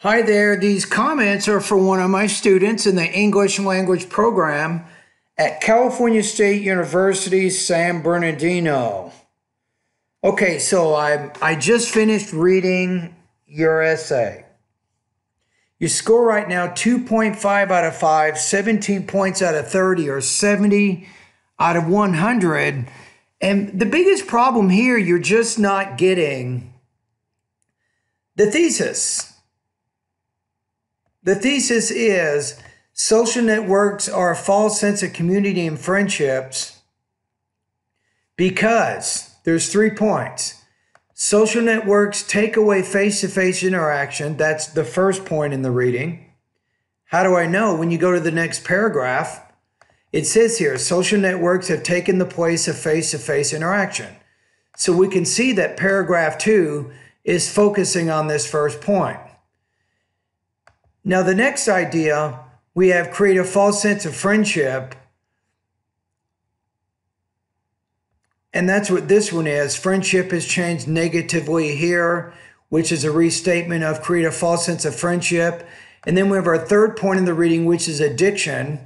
Hi there, these comments are for one of my students in the English language program at California State University, San Bernardino. Okay, so I just finished reading your essay. You score right now 2.5 out of 5, 17 points out of 30, or 70 out of 100. And the biggest problem here, you're just not getting the thesis. The thesis is social networks are a false sense of community and friendships because there's 3 points. Social networks take away face-to-face interaction. That's the first point in the reading. How do I know? When you go to the next paragraph, it says here, social networks have taken the place of face-to-face interaction. So we can see that paragraph 2 is focusing on this first point. Now, the next idea, we have create a false sense of friendship. And that's what this one is. Friendship is changed negatively here, which is a restatement of create a false sense of friendship. And then we have our third point in the reading, which is addiction.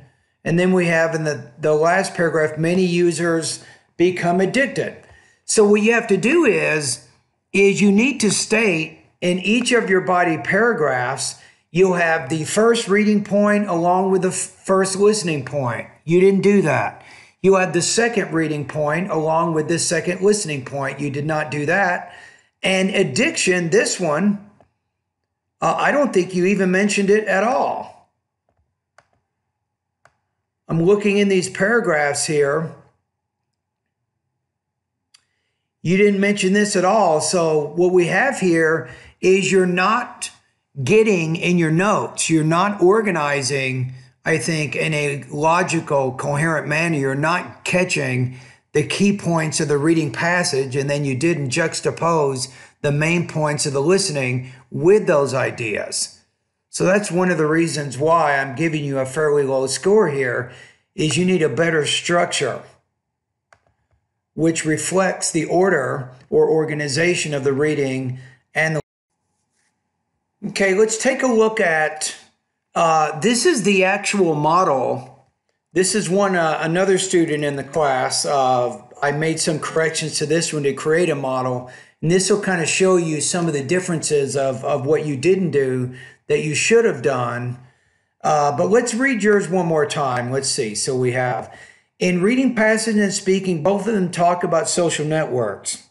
And then we have in the last paragraph, many users become addicted. So what you have to do is you need to state in each of your body paragraphs, you'll have the first reading point along with the first listening point. You didn't do that. You had the second reading point along with the second listening point. You did not do that. And addiction, this one, I don't think you even mentioned it at all. I'm looking in these paragraphs here. You didn't mention this at all. So what we have here is you're not getting in your notes. You're not organizing, I think, in a logical, coherent manner. You're not catching the key points of the reading passage, and then you didn't juxtapose the main points of the listening with those ideas. So that's one of the reasons why I'm giving you a fairly low score here, is you need a better structure, which reflects the order or organization of the reading and the. Okay, let's take a look at, this is the actual model. This is one, another student in the class. I made some corrections to this one to create a model. And this will kind of show you some of the differences of what you didn't do that you should have done. But let's read yours one more time. Let's see. So we have, in reading, passage, and speaking, both of them talk about social networks,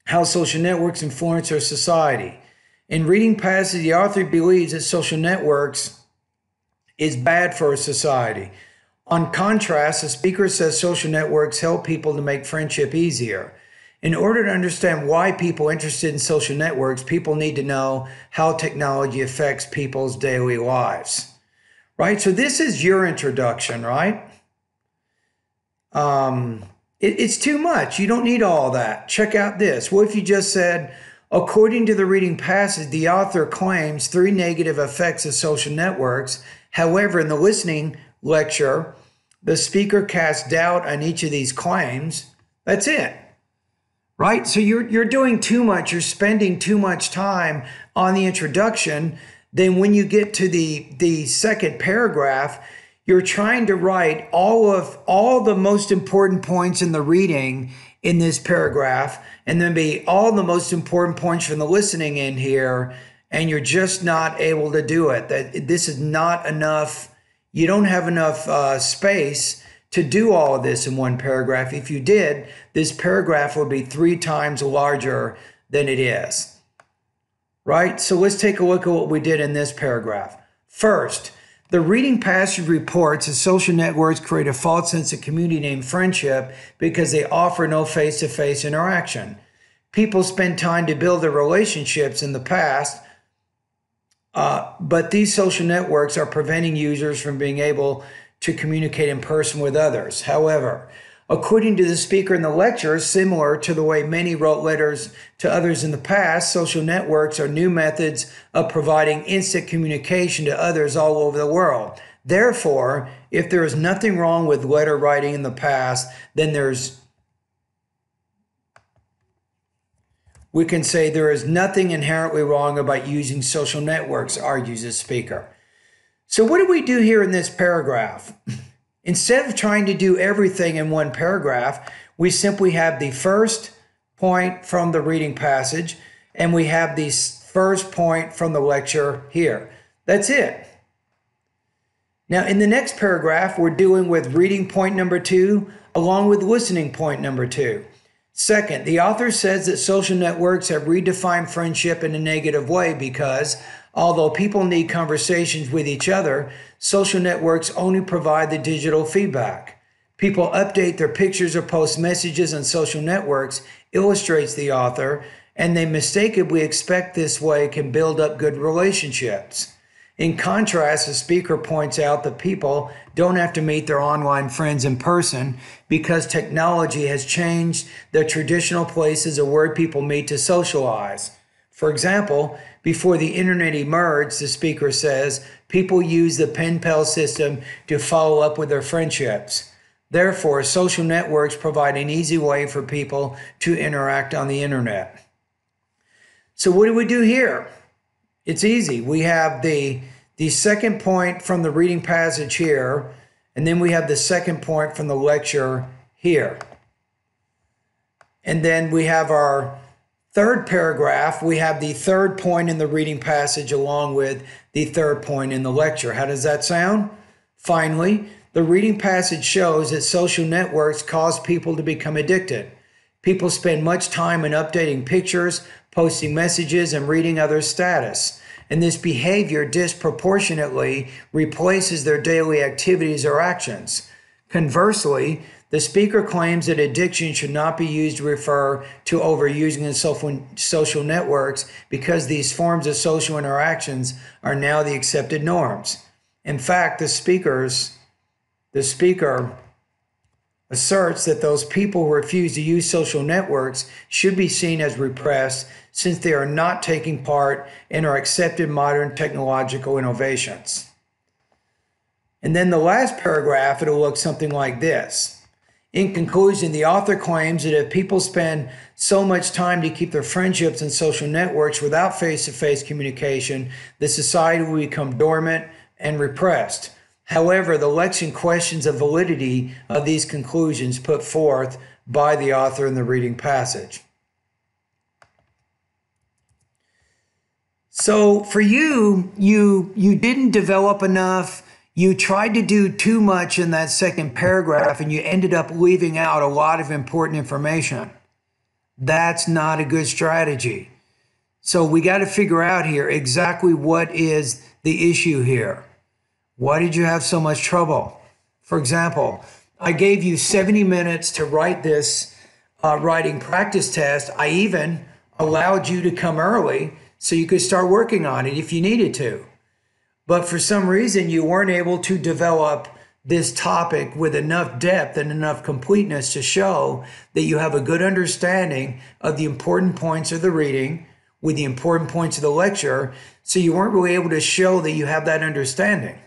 how social networks influence our society. In reading passage, the author believes that social networks is bad for a society. On contrast, the speaker says social networks help people to make friendship easier. In order to understand why people are interested in social networks, people need to know how technology affects people's daily lives. Right? So this is your introduction, right? It's too much. You don't need all that. Check out this. What if you just said, according to the reading passage, the author claims 3 negative effects of social networks. However, in the listening lecture, the speaker casts doubt on each of these claims. That's it, right? So you're doing too much. You're spending too much time on the introduction. Then when you get to the second paragraph, you're trying to write all the most important points in the reading in this paragraph, and then be all the most important points from the listening in here, and you're just not able to do it. That this is not enough. You don't have enough space to do all of this in one paragraph. If you did, this paragraph would be 3 times larger than it is. Right? So let's take a look at what we did in this paragraph. First, the reading passage reports that social networks create a false sense of community and friendship because they offer no face-to-face interaction. People spend time to build their relationships in the past, but these social networks are preventing users from being able to communicate in person with others. However, according to the speaker in the lecture, similar to the way many wrote letters to others in the past, social networks are new methods of providing instant communication to others all over the world. Therefore, if there is nothing wrong with letter writing in the past, then there's we can say there is nothing inherently wrong about using social networks, argues the speaker. So what do we do here in this paragraph? Instead of trying to do everything in one paragraph, we simply have the first point from the reading passage, and we have the first point from the lecture here. That's it. Now, in the next paragraph, we're dealing with reading point number 2, along with listening point number 2. Second, the author says that social networks have redefined friendship in a negative way because, although people need conversations with each other, social networks only provide the digital feedback. People update their pictures or post messages on social networks, illustrates the author, and they mistakenly expect this way can build up good relationships. In contrast, the speaker points out that people don't have to meet their online friends in person because technology has changed the traditional places of where people meet to socialize. For example, before the internet emerged, the speaker says, people use the pen pal system to follow up with their friendships. Therefore, social networks provide an easy way for people to interact on the internet. So what do we do here? It's easy. We have the second point from the reading passage here, and then we have the second point from the lecture here. And then we have our third paragraph. We have the third point in the reading passage along with the third point in the lecture. How does that sound? Finally, the reading passage shows that social networks cause people to become addicted. People spend much time in updating pictures, posting messages, and reading others' status. And this behavior disproportionately replaces their daily activities or actions. Conversely, the speaker claims that addiction should not be used to refer to overusing in social networks because these forms of social interactions are now the accepted norms. In fact, the speaker asserts that those people who refuse to use social networks should be seen as repressed since they are not taking part in our accepted modern technological innovations. And then the last paragraph, it'll look something like this. In conclusion, the author claims that if people spend so much time to keep their friendships in social networks without face-to-face communication, the society will become dormant and repressed. However, the lection questions the validity of these conclusions put forth by the author in the reading passage. So for you didn't develop enough. You tried to do too much in that second paragraph, and you ended up leaving out a lot of important information. That's not a good strategy. So we got to figure out here exactly what is the issue here. Why did you have so much trouble? For example, I gave you 70 minutes to write this writing practice test. I even allowed you to come early so you could start working on it if you needed to. But for some reason, you weren't able to develop this topic with enough depth and enough completeness to show that you have a good understanding of the important points of the reading with the important points of the lecture. So you weren't really able to show that you have that understanding.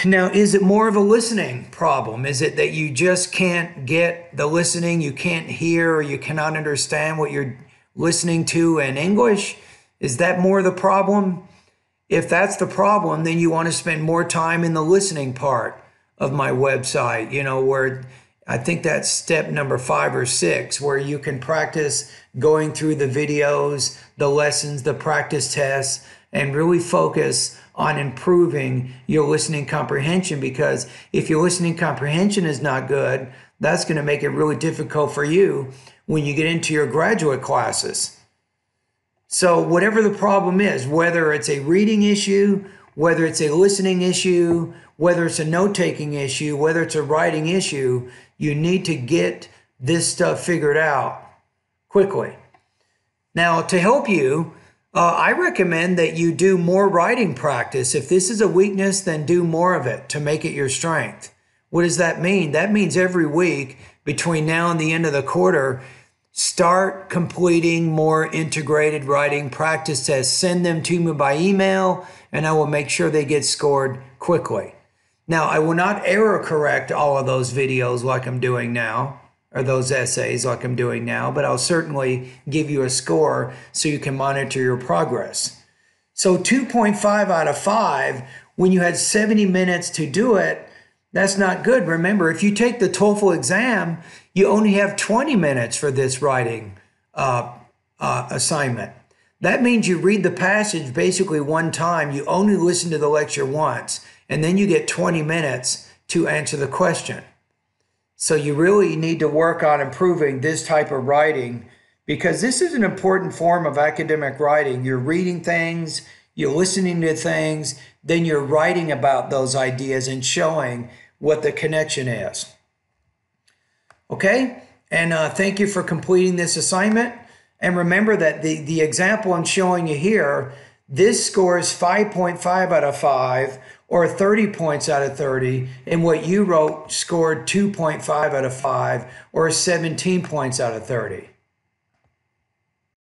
Now, is it more of a listening problem? Is it that you just can't get the listening, you can't hear, or you cannot understand what you're listening to in English? Is that more the problem? If that's the problem, then you want to spend more time in the listening part of my website, where I think that's step number 5 or 6, where you can practice going through the videos, the lessons, the practice tests, and really focus on improving your listening comprehension, because if your listening comprehension is not good, that's going to make it really difficult for you when you get into your graduate classes. So whatever the problem is, whether it's a reading issue, whether it's a listening issue, whether it's a note-taking issue, whether it's a writing issue, you need to get this stuff figured out quickly. Now, to help you, I recommend that you do more writing practice. If this is a weakness, then do more of it to make it your strength. What does that mean? That means every week between now and the end of the quarter, start completing more integrated writing practice tests. Send them to me by email, and I will make sure they get scored quickly. Now, I will not error correct all of those videos like I'm doing now. or those essays like I'm doing now, but I'll certainly give you a score so you can monitor your progress. So 2.5 out of 5, when you had 70 minutes to do it, that's not good. Remember, if you take the TOEFL exam, you only have 20 minutes for this writing assignment. That means you read the passage basically one time, you only listen to the lecture once, and then you get 20 minutes to answer the question. So you really need to work on improving this type of writing, because this is an important form of academic writing. You're reading things, you're listening to things, then you're writing about those ideas and showing what the connection is. Okay? And thank you for completing this assignment. And remember that the example I'm showing you here, this scores 5.5 out of 5 or 30 points out of 30. And what you wrote scored 2.5 out of 5 or 17 points out of 30.